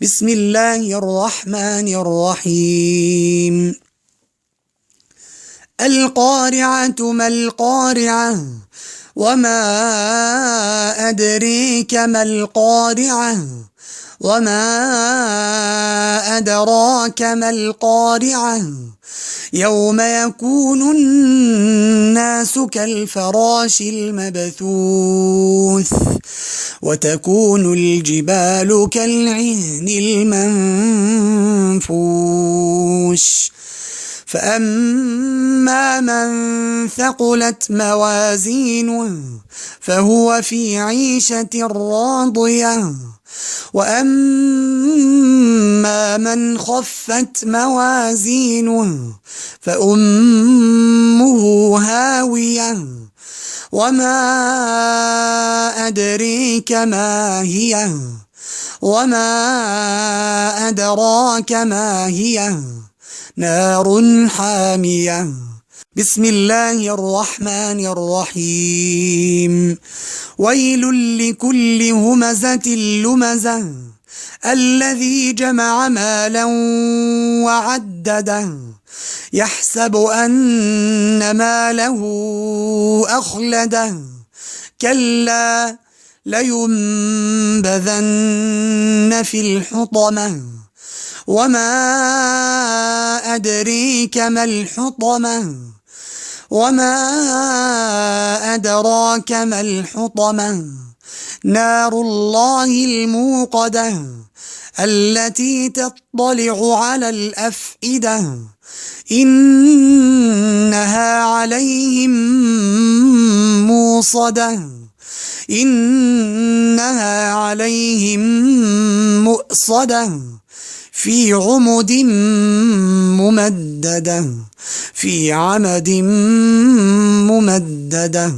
بسم الله الرحمن الرحيم. القارعة ما القارعة وما أدريك ما القارعة وما أدراك ما القارعة يوم يكون الناس كالفراش المبثوث وتكون الجبال كالعهن المنفوش فأما من ثقلت موازينه فهو في عيشة راضية وأما من خفت موازينه فأمه هاوية وما أدريك ما هي وما أدراك ما هي نار حامية. بسم الله الرحمن الرحيم. ويل لكل همزة لمزة الذي جمع مالا وعدده يحسب أن ماله أخلده كلا لينبذن في الحطمة وما أدريك ما الحطمة وما أدراك ما الحطمة نار الله الموقدة التي تطلع على الأفئدة إنها عليهم موصدة إنها عليهم مؤصدة في عمد ممددة في عمد ممددة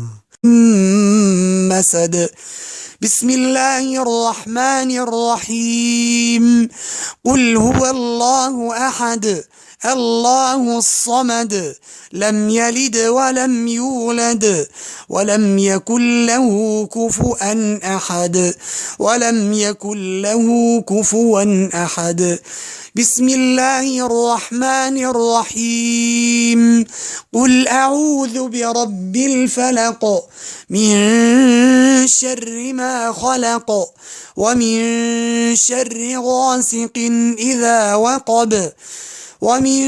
مسد. بسم الله الرحمن الرحيم. قل هو الله أحد الله الصمد لم يلد ولم يولد ولم يكن له كفوا أحد ولم يكن له كفوا أحد. بسم الله الرحمن الرحيم. قل أعوذ برب الفلق من شر ما خلق ومن شر غاسق إذا وقب ومن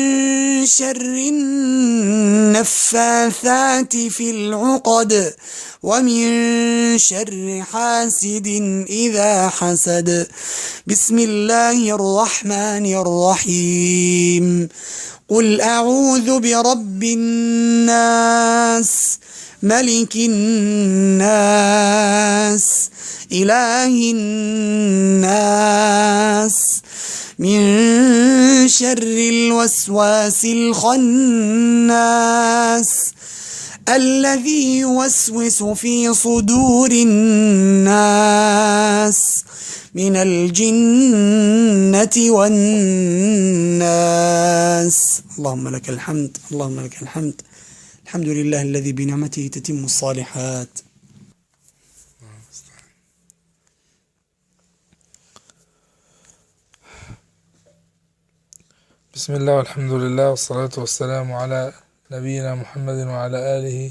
شر النفاثات في العقد ومن شر حاسد إذا حسد. بسم الله الرحمن الرحيم. قل أعوذ برب الناس ملك الناس إله الناس من شر الوسواس الخناس الذي يوسوس في صدور الناس من الجنة والناس. اللهم لك الحمد اللهم لك الحمد. الحمد لله الذي بنعمته تتم الصالحات. بسم الله والحمد لله والصلاة والسلام على نبينا محمد وعلى آله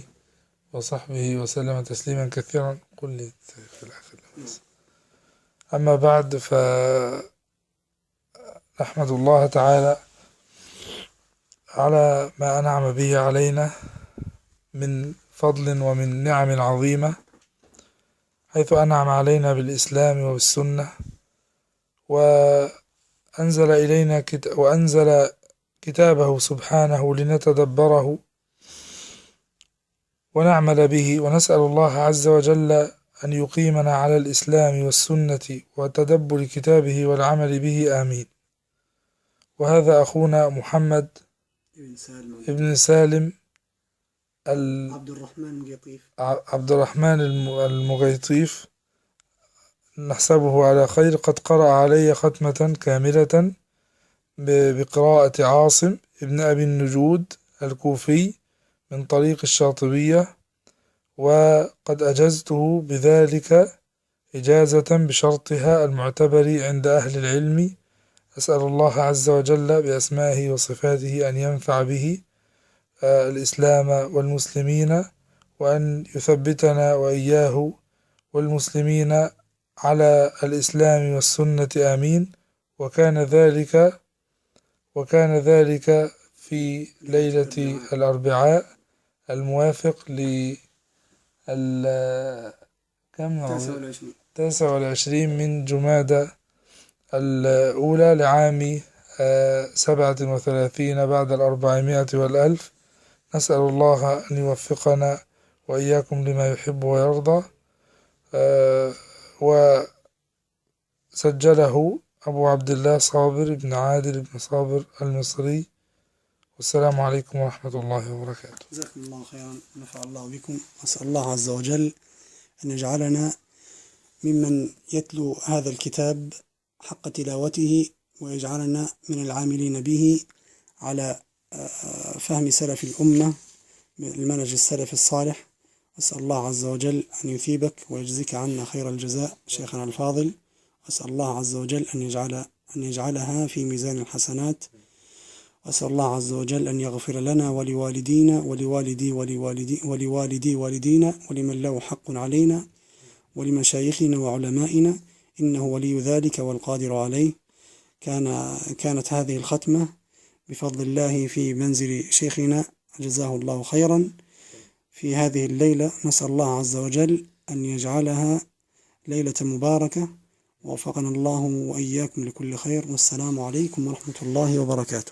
وصحبه وسلم تسليما كثيرا. قل لي في الآخر. أما بعد، فنحمد الله تعالى على ما أنعم به علينا من فضل ومن نعم عظيمة، حيث أنعم علينا بالإسلام وبالسنة، وأنزل إلينا وأنزل كتابه سبحانه لنتدبره ونعمل به، ونسأل الله عز وجل أن يقيمنا على الإسلام والسنة وتدبر كتابه والعمل به، آمين. وهذا أخونا محمد ابن سالم عبد الرحمن المغيطيف، نحسبه على خير. قد قرأ علي ختمة كاملة بقراءة عاصم ابن أبي النجود الكوفي من طريق الشاطبية، وقد أجزته بذلك إجازة بشرطها المعتبر عند أهل العلم. أسأل الله عز وجل بأسمائه وصفاته أن ينفع به الإسلام والمسلمين، وأن يثبتنا وإياه والمسلمين على الإسلام والسنة، آمين. وكان ذلك في ليلة الأربعاء الموافق 29 من جمادى الأولى لعام 37 بعد 400 والألف. نسأل الله أن يوفقنا وإياكم لما يحب ويرضى. وسجله أبو عبد الله صابر بن عادل بن صابر المصري. والسلام عليكم ورحمة الله وبركاته. جزاكم الله خيرا، نفع الله بكم. أسأل الله عز وجل أن يجعلنا ممن يتلو هذا الكتاب حق تلاوته، ويجعلنا من العاملين به على فهم سلف الأمة المنهج السلف الصالح. أسأل الله عز وجل أن يثيبك ويجزيك عنا خير الجزاء شيخنا الفاضل. أسأل الله عز وجل أن يجعلها في ميزان الحسنات. وأسأل الله عز وجل أن يغفر لنا ولوالدينا ولوالدي والدينا ولمن له حق علينا ولمشايخنا وعلمائنا، إنه ولي ذلك والقادر عليه. كانت هذه الختمة بفضل الله في منزل شيخنا جزاه الله خيرا في هذه الليلة. نسأل الله عز وجل أن يجعلها ليلة مباركة، ووفقنا الله وإياكم لكل خير. والسلام عليكم ورحمة الله وبركاته.